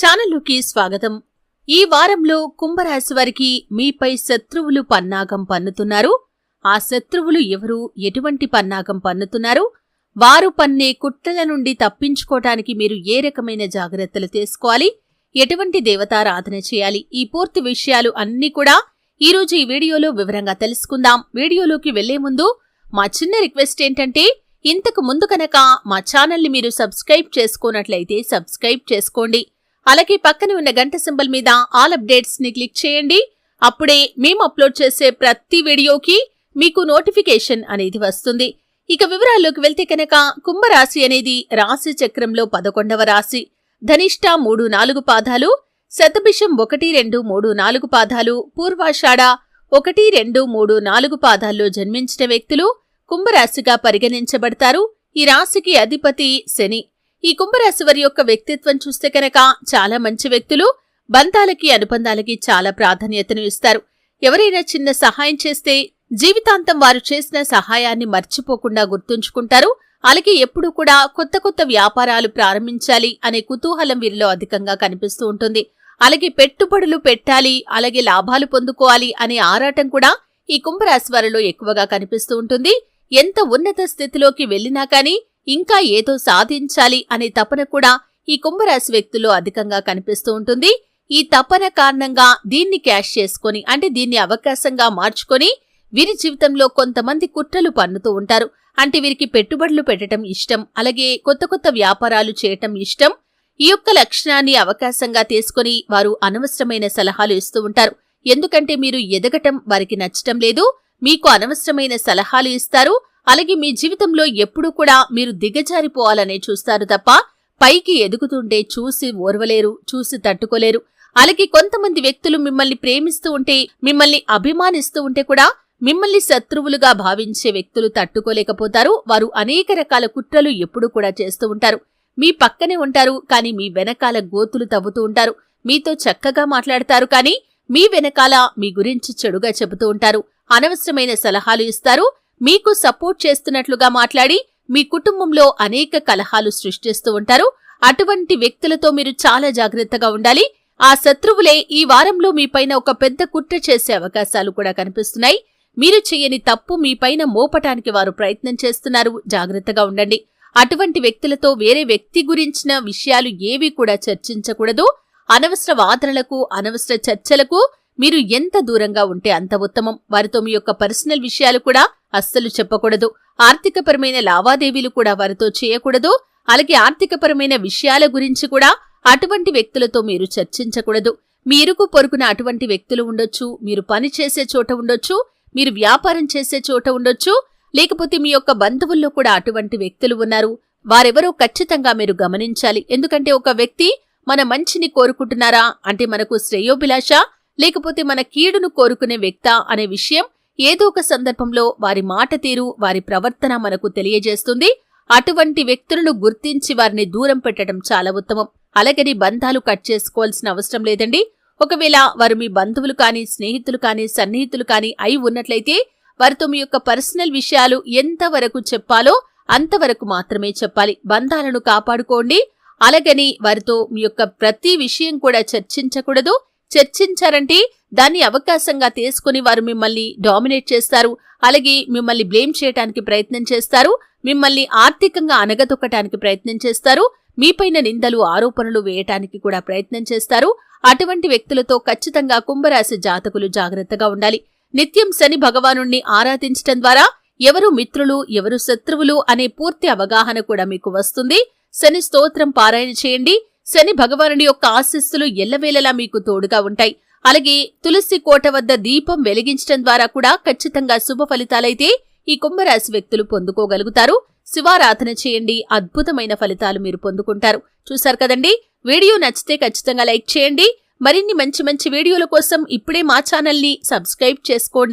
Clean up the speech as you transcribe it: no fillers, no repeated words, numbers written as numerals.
ఛానలుకి స్వాగతం. ఈ వారంలో కుంభరాశి వారికి మీపై శత్రువులు పన్నాగం పన్నుతున్నారు. ఆ శత్రువులు ఎవరు, ఎటువంటి పన్నాగం పన్నుతున్నారు, వారు పన్నే కుట్రల నుండి తప్పించుకోవటానికి మీరు ఏ రకమైన జాగ్రత్తలు తీసుకోవాలి, ఎటువంటి దేవతారాధన చేయాలి, ఈ పూర్తి విషయాలు అన్నీ కూడా ఈరోజు ఈ వీడియోలో వివరంగా తెలుసుకుందాం. వీడియోలోకి వెళ్లే ముందు మా చిన్న రిక్వెస్ట్ ఏంటంటే, ఇంతకు ముందు కనుక మా ఛానల్ని మీరు సబ్స్క్రైబ్ చేసుకోనట్లయితే సబ్స్క్రైబ్ చేసుకోండి. అలాగే పక్కన ఉన్న గంట సింబల్ మీద ఆల్ అప్డేట్స్ ని క్లిక్ చేయండి. అప్పుడే మేము అప్లోడ్ చేసే ప్రతి వీడియోకి మీకు నోటిఫికేషన్ అనేది వస్తుంది. ఇక వివరాల్లోకి వెళ్తే కనుక కుంభరాశి అనేది రాశి చక్రంలో 11వ రాశి. ధనిష్ట 3-4 పాదాలు, శతభిషం 1-2-3-4 పాదాలు, పూర్వాషాఢ 1-2-3-4 పాదాల్లో జన్మించిన వ్యక్తులు కుంభరాశిగా పరిగణించబడతారు. ఈ రాశికి అధిపతి శని. ఈ కుంభరాశి వారి యొక్క వ్యక్తిత్వం చూస్తే కనుక చాలా మంచి వ్యక్తులు. బంధాలకి అనుబంధాలకి చాలా ప్రాధాన్యతను ఇస్తారు. ఎవరైనా చిన్న సహాయం చేస్తే జీవితాంతం వారు చేసిన సహాయాన్ని మర్చిపోకుండా గుర్తుంచుకుంటారు. అలాగే ఎప్పుడూ కూడా కొత్త కొత్త వ్యాపారాలు ప్రారంభించాలి అనే కుతూహలం వీరిలో అధికంగా కనిపిస్తూ ఉంటుంది. అలాగే పెట్టుబడులు పెట్టాలి, అలాగే లాభాలు పొందుకోవాలి అనే ఆరాటం కూడా ఈ కుంభరాశి వారిలో ఎక్కువగా కనిపిస్తూ ఉంటుంది. ఎంత ఉన్నత స్థితిలోకి వెళ్లినా కానీ ఇంకా ఏదో సాధించాలి అనే తపన కూడా ఈ కుంభరాశి వ్యక్తుల్లో అధికంగా కనిపిస్తూ ఉంటుంది. ఈ తపన కారణంగా దీన్ని క్యాష్ చేసుకొని, అంటే దీన్ని అవకాశంగా మార్చుకొని వీరి జీవితంలో కొంతమంది కుట్రలు పన్నుతూ ఉంటారు. అంటే వీరికి పెట్టుబడులు పెట్టడం ఇష్టం, అలాగే కొత్త కొత్త వ్యాపారాలు చేయటం ఇష్టం. ఈ యొక్క లక్షణాన్ని అవకాశంగా తీసుకుని వారు అనవసరమైన సలహాలు ఇస్తూ ఉంటారు. ఎందుకంటే మీరు ఎదగటం వారికి నచ్చటం లేదు, మీకు అనవసరమైన సలహాలు ఇస్తారు. అలాగే మీ జీవితంలో ఎప్పుడూ కూడా మీరు దిగజారిపోవాలనే చూస్తారు తప్ప పైకి ఎదుగుతుంటే చూసి ఓర్వలేరు, చూసి తట్టుకోలేరు. అలాగే కొంతమంది వ్యక్తులు మిమ్మల్ని ప్రేమిస్తూ ఉంటే, మిమ్మల్ని అభిమానిస్తూ ఉంటే కూడా మిమ్మల్ని శత్రువులుగా భావించే వ్యక్తులు తట్టుకోలేకపోతారు. వారు అనేక రకాల కుట్రలు ఎప్పుడూ కూడా చేస్తూ ఉంటారు. మీ పక్కనే ఉంటారు, కానీ మీ వెనకాల గోతులు తవ్వుతూ ఉంటారు. మీతో చక్కగా మాట్లాడతారు, కానీ మీ వెనకాల మీ గురించి చెడుగా చెబుతూ ఉంటారు. అనవసరమైన సలహాలు ఇస్తారు. మీకు సపోర్ట్ చేస్తున్నట్లుగా మాట్లాడి మీ కుటుంబంలో అనేక కలహాలు సృష్టిస్తూ ఉంటారు. అటువంటి వ్యక్తులతో మీరు చాలా జాగ్రత్తగా ఉండాలి. ఆ శత్రువులే ఈ వారంలో మీపైన ఒక పెద్ద కుట్ర చేసే అవకాశాలు కూడా కనిపిస్తున్నాయి. మీరు చేయని తప్పు మీపైన మోపటానికి వారు ప్రయత్నం చేస్తున్నారు. జాగ్రత్తగా ఉండండి. అటువంటి వ్యక్తులతో వేరే వ్యక్తి గురించిన విషయాలు ఏవి కూడా చర్చించకూడదు. అనవసర వాదనలకు, అనవసర చర్చలకు మీరు ఎంత దూరంగా ఉంటే అంత ఉత్తమం. వారితో మీ యొక్క పర్సనల్ విషయాలు కూడా అస్సలు చెప్పకూడదు. ఆర్థికపరమైన లావాదేవీలు కూడా వారితో చేయకూడదు. అలాగే ఆర్థికపరమైన విషయాల గురించి కూడా అటువంటి వ్యక్తులతో మీరు చర్చించకూడదు. మీ ఇరుగు పొరుగున అటువంటి వ్యక్తులు ఉండొచ్చు, మీరు పని చేసే చోట ఉండొచ్చు, మీరు వ్యాపారం చేసే చోట ఉండొచ్చు, లేకపోతే మీ యొక్క బంధువుల్లో కూడా అటువంటి వ్యక్తులు ఉన్నారు. వారెవరో ఖచ్చితంగా మీరు గమనించాలి. ఎందుకంటే ఒక వ్యక్తి మన మంచిని కోరుకుంటున్నారా, అంటే మనకు శ్రేయోభిలాష, లేకపోతే మన కీడును కోరుకునే వ్యక్తా అనే విషయం ఏదో ఒక సందర్భంలో వారి మాట తీరు, వారి ప్రవర్తన మనకు తెలియజేస్తుంది. అటువంటి వ్యక్తులను గుర్తించి వారిని దూరం పెట్టడం చాలా ఉత్తమం. అలాగని బంధాలు కట్ చేసుకోవాల్సిన అవసరం లేదండి. ఒకవేళ వారు మీ బంధువులు కానీ, స్నేహితులు కానీ, సన్నిహితులు కానీ అయి ఉన్నట్లయితే వారితో మీ యొక్క పర్సనల్ విషయాలు ఎంతవరకు చెప్పాలో అంతవరకు మాత్రమే చెప్పాలి. బంధాలను కాపాడుకోండి. అలాగని వారితో మీ యొక్క ప్రతి విషయం కూడా చర్చించకూడదు. చర్చించారంటే దాన్ని అవకాశంగా తీసుకుని వారు మిమ్మల్ని డామినేట్ చేస్తారు. అలాగే మిమ్మల్ని బ్లేమ్ చేయడానికి ప్రయత్నం చేస్తారు. మిమ్మల్ని ఆర్థికంగా అనగదొక్కటానికి ప్రయత్నం చేస్తారు. మీపైన నిందలు, ఆరోపణలు వేయటానికి కూడా ప్రయత్నం చేస్తారు. అటువంటి వ్యక్తులతో ఖచ్చితంగా కుంభరాశి జాతకులు జాగ్రత్తగా ఉండాలి. నిత్యం శని భగవానుణ్ణి ఆరాధించటం ద్వారా ఎవరు మిత్రులు, ఎవరు శత్రువులు అనే పూర్తి అవగాహన కూడా మీకు వస్తుంది. శని స్తోత్రం పారాయణ చేయండి. శని భగవానుడి యొక్క ఆశీస్సులు ఎల్లవేళలా మీకు తోడుగా ఉంటాయి. అలాగే తులసి కోట వద్ద దీపం వెలిగించడం ద్వారా కూడా ఖచ్చితంగా శుభ ఫలితాలైతే ఈ కుంభరాశి వ్యక్తులు పొందుకోగలుగుతారు. శివారాధన చేయండి, అద్భుతమైన ఫలితాలు మీరు పొందుకుంటారు. చూశారు కదండి. వీడియో నచ్చితే ఖచ్చితంగా లైక్ చేయండి. మరిన్ని మంచి మంచి వీడియోల కోసం ఇప్పుడే మా ఛానల్ని సబ్స్క్రైబ్ చేసుకోండి.